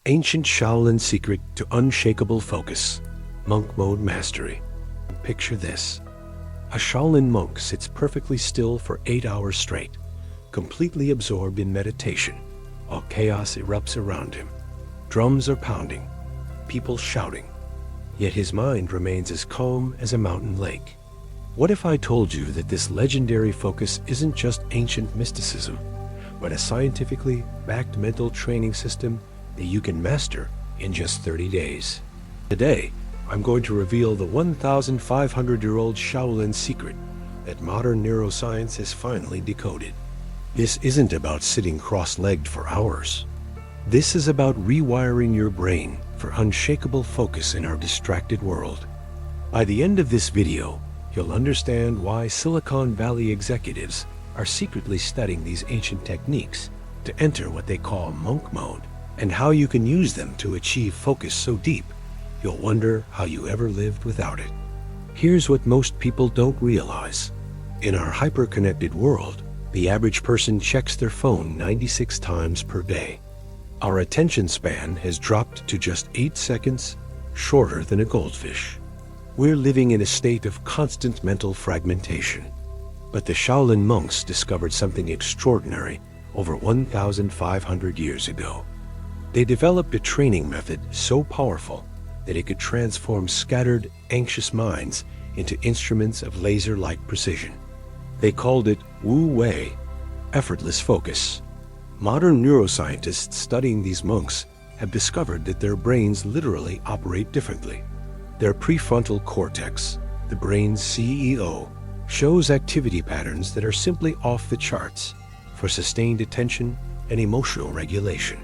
Ancient Shaolin secret to unshakable focus. Monk mode mastery. Picture this. A Shaolin monk sits perfectly still for 8 hours straight, completely absorbed in meditation, while chaos erupts around him. Drums are pounding, people shouting, yet his mind remains as calm as a mountain lake. What if I told you that this legendary focus isn't just ancient mysticism, but a scientifically backed mental training system that you can master in just 30 days? Today, I'm going to reveal the 1,500-year-old Shaolin secret that modern neuroscience has finally decoded. This isn't about sitting cross-legged for hours. This is about rewiring your brain for unshakable focus in our distracted world. By the end of this video, you'll understand why Silicon Valley executives are secretly studying these ancient techniques to enter what they call monk mode, and how you can use them to achieve focus so deep you'll wonder how you ever lived without it. Here's what most people don't realize. In our hyper-connected world, the average person checks their phone 96 times per day. Our attention span has dropped to just 8 seconds, shorter than a goldfish. We're living in a state of constant mental fragmentation. But the Shaolin monks discovered something extraordinary over 1,500 years ago. They developed a training method so powerful that it could transform scattered, anxious minds into instruments of laser-like precision. They called it Wu Wei, effortless focus. Modern neuroscientists studying these monks have discovered that their brains literally operate differently. Their prefrontal cortex, the brain's CEO, shows activity patterns that are simply off the charts for sustained attention and emotional regulation.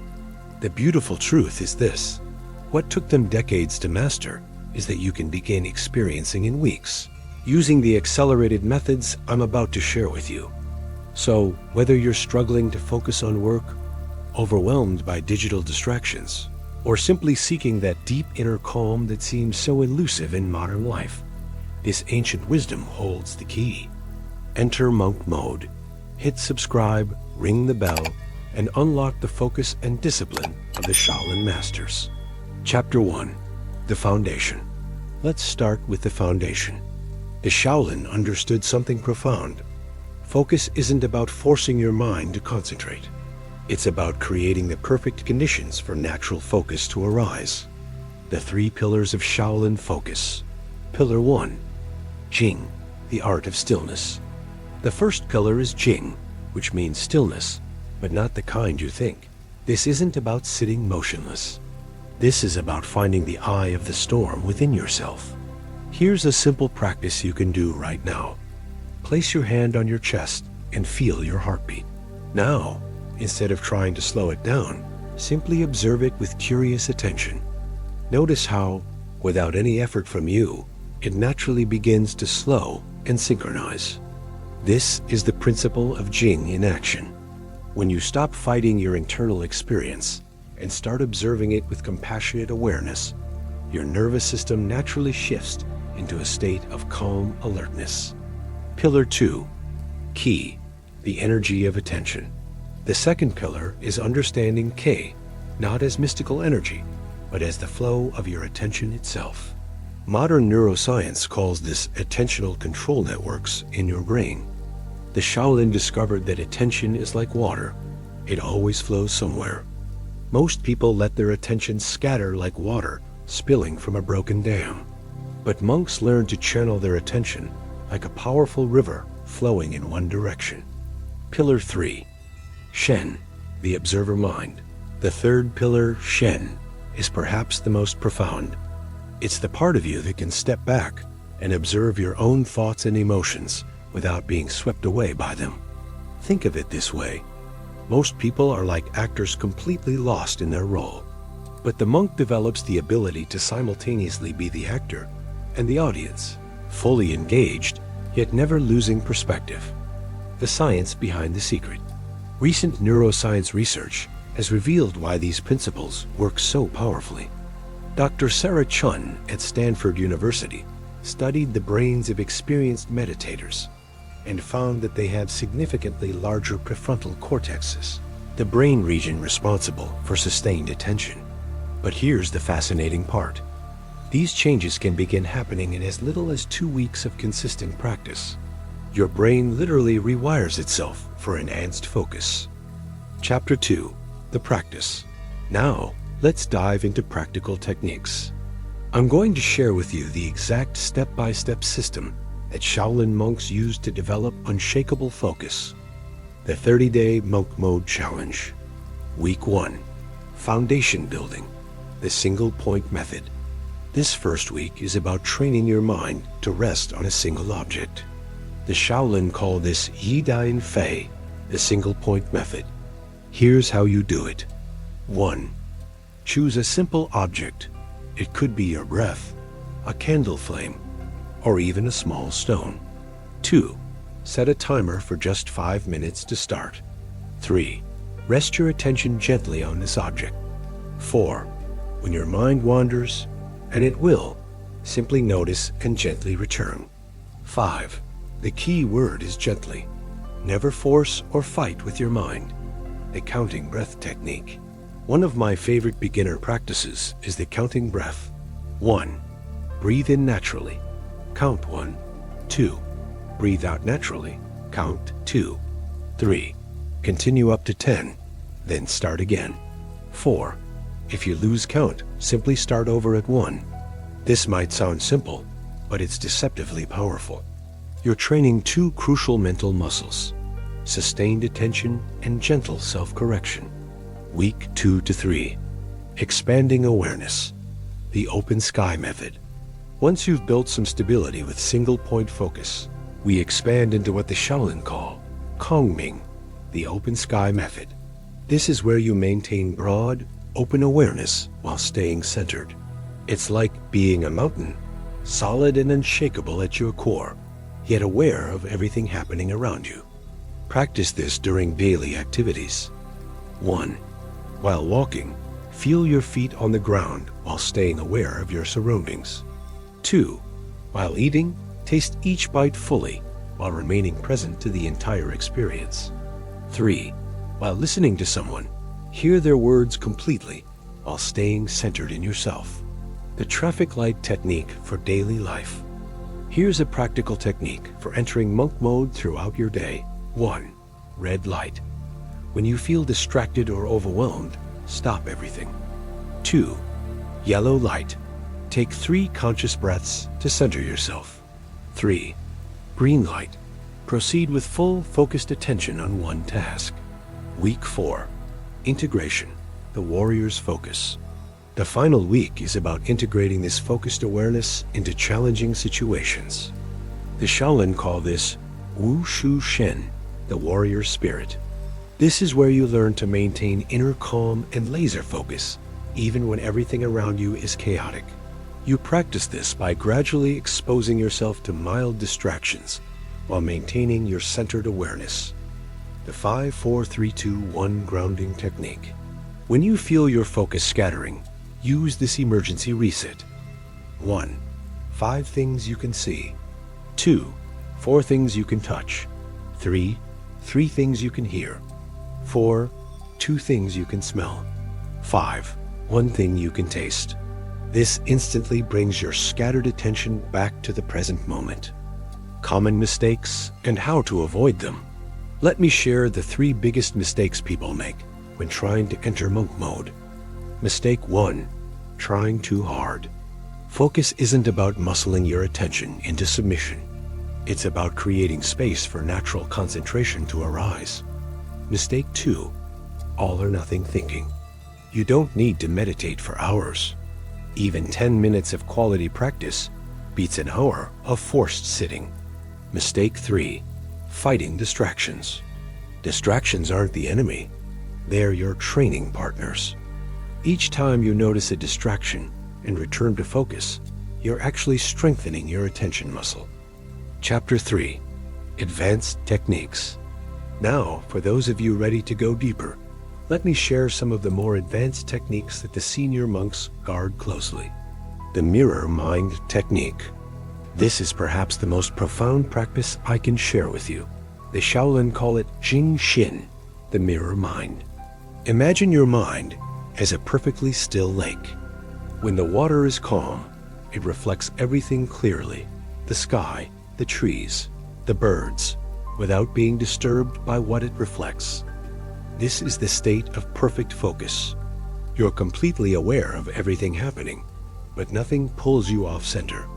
The beautiful truth is this: what took them decades to master is that you can begin experiencing in weeks, using the accelerated methods I'm about to share with you. So, whether you're struggling to focus on work, overwhelmed by digital distractions, or simply seeking that deep inner calm that seems so elusive in modern life, this ancient wisdom holds the key. Enter monk mode. Hit subscribe, ring the bell, and unlock the focus and discipline of the Shaolin masters. Chapter 1. The Foundation. Let's start with the foundation. The Shaolin understood something profound. Focus isn't about forcing your mind to concentrate. It's about creating the perfect conditions for natural focus to arise. The 3 pillars of Shaolin focus. Pillar 1. Jing, the art of stillness. The first pillar is Jing, which means stillness, but not the kind you think. This isn't about sitting motionless. This is about finding the eye of the storm within yourself. Here's a simple practice you can do right now. Place your hand on your chest and feel your heartbeat. Now, instead of trying to slow it down, simply observe it with curious attention. Notice how, without any effort from you, it naturally begins to slow and synchronize. This is the principle of Jing in action. When you stop fighting your internal experience and start observing it with compassionate awareness, your nervous system naturally shifts into a state of calm alertness. Pillar 2. Qi, the energy of attention. The second pillar is understanding Qi, not as mystical energy, but as the flow of your attention itself. Modern neuroscience calls this attentional control networks in your brain. The Shaolin discovered that attention is like water. It always flows somewhere. Most people let their attention scatter like water spilling from a broken dam. But monks learned to channel their attention like a powerful river flowing in one direction. Pillar 3. Shen, the observer mind. The third pillar, Shen, is perhaps the most profound. It's the part of you that can step back and observe your own thoughts and emotions without being swept away by them. Think of it this way. Most people are like actors completely lost in their role. But the monk develops the ability to simultaneously be the actor and the audience, fully engaged, yet never losing perspective. The science behind the secret. Recent neuroscience research has revealed why these principles work so powerfully. Dr. Sarah Chun at Stanford University studied the brains of experienced meditators and found that they have significantly larger prefrontal cortexes, the brain region responsible for sustained attention. But here's the fascinating part. These changes can begin happening in as little as 2 weeks of consistent practice. Your brain literally rewires itself for enhanced focus. Chapter 2. The Practice. Now, let's dive into practical techniques. I'm going to share with you the exact step-by-step system that Shaolin monks use to develop unshakable focus. The 30-Day Monk Mode Challenge. Week 1. Foundation Building. The Single Point Method. This first week is about training your mind to rest on a single object. The Shaolin call this Yi Dian Fei, the single point method. Here's how you do it. 1. Choose a simple object. It could be your breath, a candle flame, or even a small stone. 2. Set a timer for just 5 minutes to start. 3. Rest your attention gently on this object. 4. When your mind wanders, and it will, simply notice and gently return. 5. The key word is gently. Never force or fight with your mind. The counting breath technique. One of my favorite beginner practices is the counting breath. 1. Breathe in naturally. Count 1. 2. Breathe out naturally. Count 2. 3. Continue up to 10. Then start again. 4. If you lose count, simply start over at 1. This might sound simple, but it's deceptively powerful. You're training 2 crucial mental muscles: sustained attention and gentle self-correction. Week 2 to 3. Expanding awareness. The open sky method. Once you've built some stability with single-point focus, we expand into what the Shaolin call Kongming, the open sky method. This is where you maintain broad, open awareness while staying centered. It's like being a mountain, solid and unshakable at your core, yet aware of everything happening around you. Practice this during daily activities. 1. While walking, feel your feet on the ground while staying aware of your surroundings. 2. While eating, taste each bite fully while remaining present to the entire experience. 3. While listening to someone, hear their words completely while staying centered in yourself. The traffic light technique for daily life. Here's a practical technique for entering monk mode throughout your day. 1. Red light. When you feel distracted or overwhelmed, stop everything. 2. Yellow light. Take 3 conscious breaths to center yourself. 3. Green light. Proceed with full focused attention on one task. Week 4. Integration, the warrior's focus. The final week is about integrating this focused awareness into challenging situations. The Shaolin call this Wu Shu Shen, the warrior spirit. This is where you learn to maintain inner calm and laser focus, even when everything around you is chaotic. You practice this by gradually exposing yourself to mild distractions while maintaining your centered awareness. The 5-4-3-2-1 grounding technique. When you feel your focus scattering, use this emergency reset. 1. 5 things you can see. 2. 4 things you can touch. 3. 3 things you can hear. 4. 2 things you can smell. 5. 1 thing you can taste. This instantly brings your scattered attention back to the present moment. Common mistakes and how to avoid them. Let me share the 3 biggest mistakes people make when trying to enter monk mode. Mistake 1. Trying too hard. Focus isn't about muscling your attention into submission. It's about creating space for natural concentration to arise. Mistake 2. All or nothing thinking. You don't need to meditate for hours. Even 10 minutes of quality practice beats an hour of forced sitting. Mistake 3. Fighting distractions. Distractions aren't the enemy. They're your training partners. Each time you notice a distraction and return to focus, you're actually strengthening your attention muscle. Chapter 3. Advanced Techniques. Now, for those of you ready to go deeper, let me share some of the more advanced techniques that the senior monks guard closely. The mirror mind technique. This is perhaps the most profound practice I can share with you. The Shaolin call it Jing, the mirror mind. Imagine your mind as a perfectly still lake. When the water is calm, it reflects everything clearly: the sky, the trees, the birds, without being disturbed by what it reflects. This is the state of perfect focus. You're completely aware of everything happening, but nothing pulls you off center.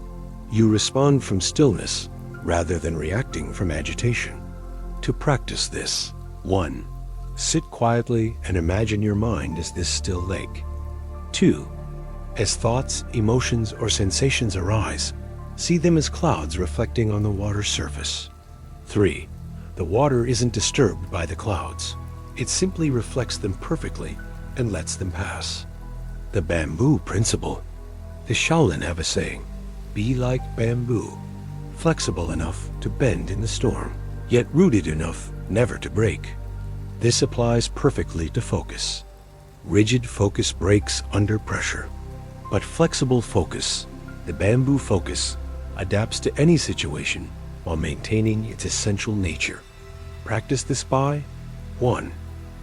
You respond from stillness rather than reacting from agitation. To practice this: 1. Sit quietly and imagine your mind as this still lake. 2. As thoughts, emotions, or sensations arise, see them as clouds reflecting on the water's surface. 3. The water isn't disturbed by the clouds. It simply reflects them perfectly and lets them pass. The bamboo principle. The Shaolin have a saying: be like bamboo, flexible enough to bend in the storm, yet rooted enough never to break. This applies perfectly to focus. Rigid focus breaks under pressure, but flexible focus, the bamboo focus, adapts to any situation while maintaining its essential nature. Practice this by: 1.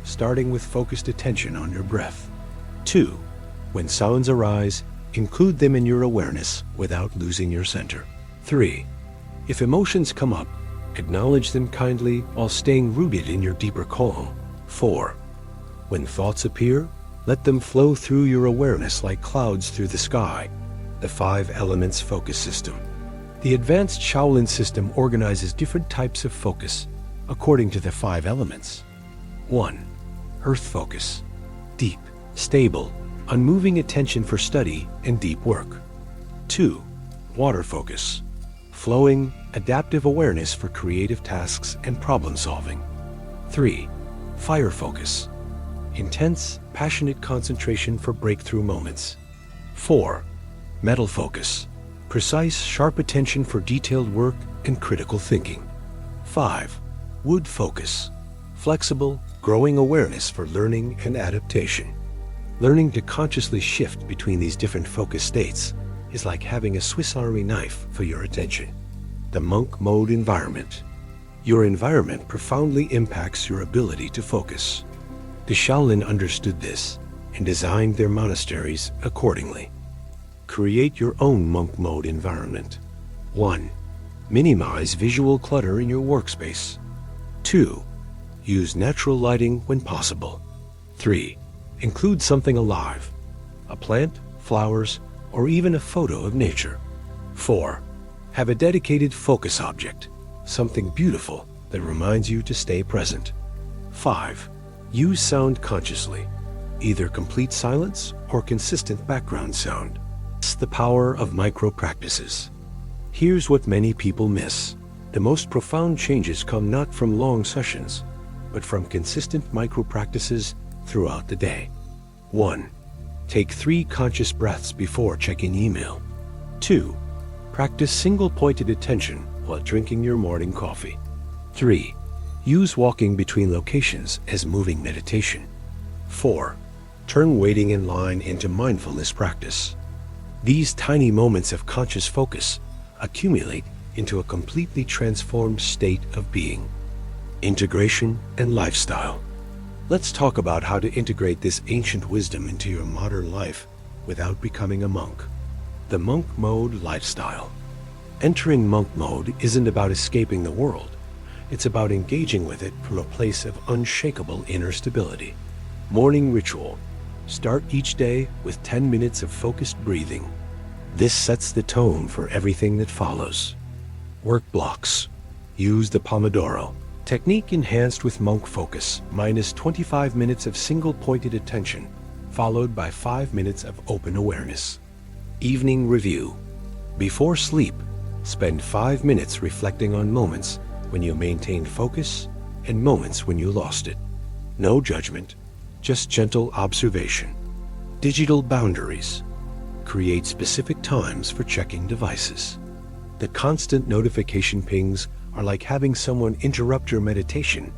Starting with focused attention on your breath. 2. When sounds arise, include them in your awareness without losing your center. 3. If emotions come up, acknowledge them kindly while staying rooted in your deeper calm. 4. When thoughts appear, let them flow through your awareness like clouds through the sky. The 5 elements focus system. The advanced Shaolin system organizes different types of focus according to the 5 elements. 1. Earth focus. Deep, stable, unmoving attention for study and deep work. 2. Water focus. Flowing, adaptive awareness for creative tasks and problem solving. 3. Fire focus. Intense, passionate concentration for breakthrough moments. 4. Metal focus. Precise, sharp attention for detailed work and critical thinking. 5. Wood focus. Flexible, growing awareness for learning and adaptation. Learning to consciously shift between these different focus states is like having a Swiss Army knife for your attention. The monk mode environment. Your environment profoundly impacts your ability to focus. The Shaolin understood this and designed their monasteries accordingly. Create your own monk mode environment. 1. Minimize visual clutter in your workspace. 2. Use natural lighting when possible. 3. Include something alive: a plant, flowers, or even a photo of nature. 4. Have a dedicated focus object, something beautiful that reminds you to stay present. 5. Use sound consciously, either complete silence or consistent background sound. It's the power of micro practices. Here's what many people miss. The most profound changes come not from long sessions, but from consistent micro practices throughout the day. 1. Take 3 conscious breaths before checking email. 2. Practice single-pointed attention while drinking your morning coffee. 3. Use walking between locations as moving meditation. 4. Turn waiting in line into mindfulness practice. These tiny moments of conscious focus accumulate into a completely transformed state of being. Integration and lifestyle. Let's talk about how to integrate this ancient wisdom into your modern life without becoming a monk. The monk mode lifestyle. Entering monk mode isn't about escaping the world. It's about engaging with it from a place of unshakable inner stability. Morning ritual. Start each day with 10 minutes of focused breathing. This sets the tone for everything that follows. Work blocks. Use the Pomodoro technique enhanced with monk focus, minus 25 minutes of single-pointed attention, followed by 5 minutes of open awareness. Evening review. Before sleep, spend 5 minutes reflecting on moments when you maintained focus and moments when you lost it. No judgment, just gentle observation. Digital boundaries. Create specific times for checking devices. The constant notification pings are like having someone interrupt your meditation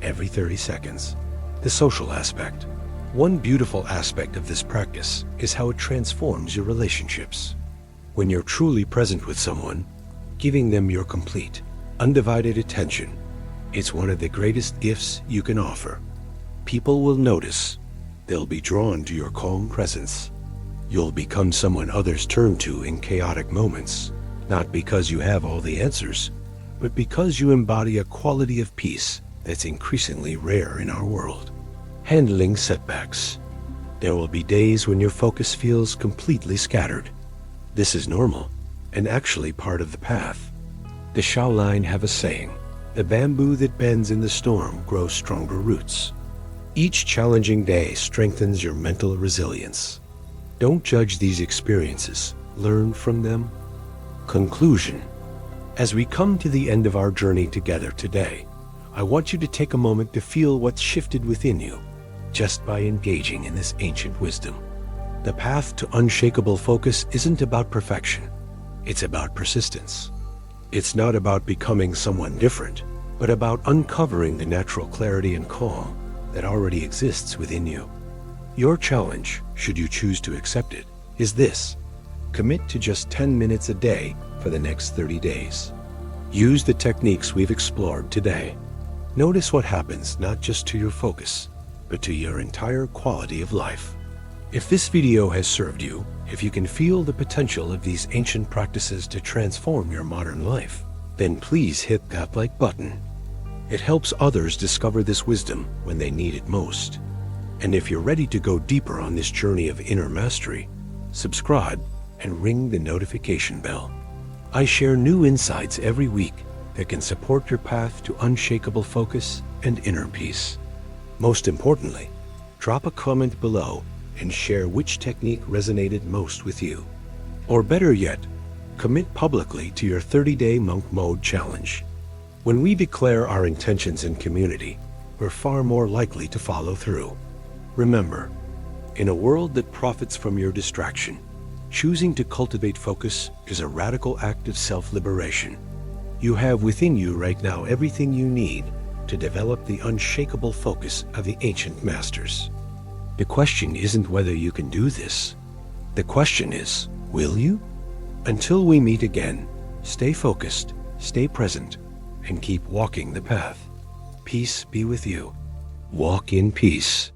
every 30 seconds. The social aspect. One beautiful aspect of this practice is how it transforms your relationships. When you're truly present with someone, giving them your complete, undivided attention, it's one of the greatest gifts you can offer. People will notice. They'll be drawn to your calm presence. You'll become someone others turn to in chaotic moments, not because you have all the answers, but because you embody a quality of peace that's increasingly rare in our world. Handling setbacks. There will be days when your focus feels completely scattered. This is normal, and actually part of the path. The Shaolin have a saying, "The bamboo that bends in the storm grows stronger roots." Each challenging day strengthens your mental resilience. Don't judge these experiences, learn from them. Conclusion. As we come to the end of our journey together today, I want you to take a moment to feel what's shifted within you just by engaging in this ancient wisdom. The path to unshakable focus isn't about perfection. It's about persistence. It's not about becoming someone different, but about uncovering the natural clarity and calm that already exists within you. Your challenge, should you choose to accept it, is this: commit to just 10 minutes a day for the next 30 days. Use the techniques we've explored today. Notice what happens not just to your focus, but to your entire quality of life. If this video has served you, if you can feel the potential of these ancient practices to transform your modern life, then please hit that like button. It helps others discover this wisdom when they need it most. And if you're ready to go deeper on this journey of inner mastery, subscribe and ring the notification bell. I share new insights every week that can support your path to unshakable focus and inner peace. Most importantly, drop a comment below and share which technique resonated most with you. Or better yet, commit publicly to your 30-day monk mode challenge. When we declare our intentions in community, we're far more likely to follow through. Remember, in a world that profits from your distraction, choosing to cultivate focus is a radical act of self-liberation. You have within you right now everything you need to develop the unshakable focus of the ancient masters. The question isn't whether you can do this. The question is, will you? Until we meet again, stay focused, stay present, and keep walking the path. Peace be with you. Walk in peace.